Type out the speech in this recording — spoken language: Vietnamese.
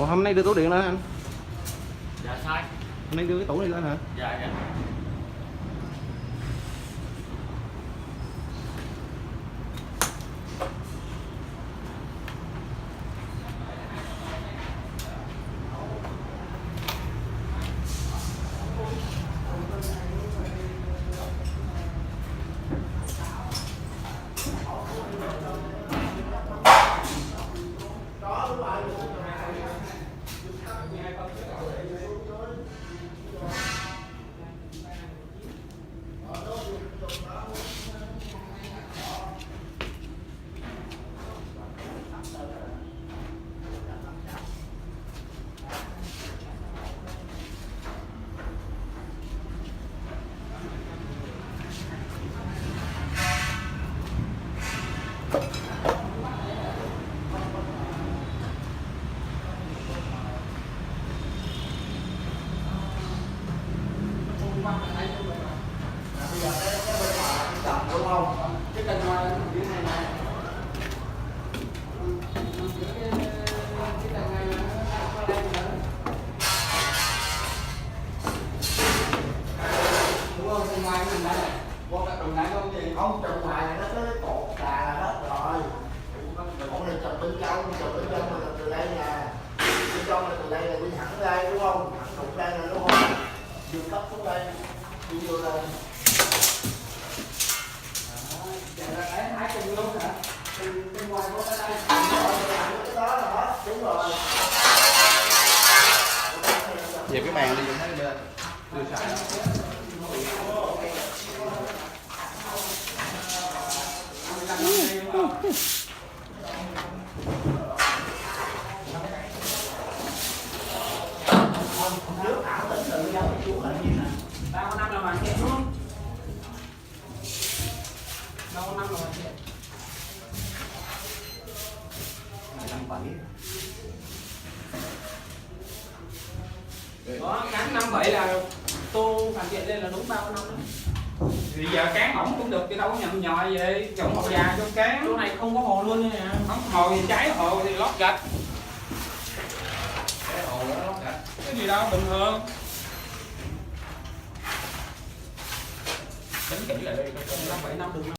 Ủa hôm nay đưa tủ điện lên anh? Dạ sai. Hôm nay đưa cái tủ này lên hả? Dạ dạ. Bây giờ cái bên ngoài chậm đúng không? Cái kênh ngoài ở dưới này này. Cái kênh này nó có đây nữa. Đúng không? Kênh ngoài mình đây này. Qua cái đường này không gì? Không, trồng ngoài này nó có cái cột đà hết rồi. Còn này trồng bên trong là từ đây nè. Bên trong là từ đây là đi thẳng đây đúng không? Thẳng đục đây nè đúng không? Dương cấp xuống đây. Đi vô đây. Vậy là cái hai cùng luôn hả? Bên ngoài có cái đây. Cái đó là hết. Đúng rồi. Về cái bàn đi dùng thấy bên. Đưa xài. Nước ảo tỉnh tự giống cái chú là gì nè. 3 năm là hoàn thiện luôn. 3 năm là hoàn thiện. 57. Đó, cán 57 là tô hoàn thiện lên là đúng 3 năm đó. Thì giờ cán ổng cũng được, chứ đâu có nhầm nhòi vậy. Chồng hồ già trong cán. Chỗ này không có hồ luôn nè. Không hồ thì trái hồ thì lót gạch. Cái hồ nó lót gạch. Cái gì đâu, bình thường. Tính kỹ lại đi, 5-7 năm được.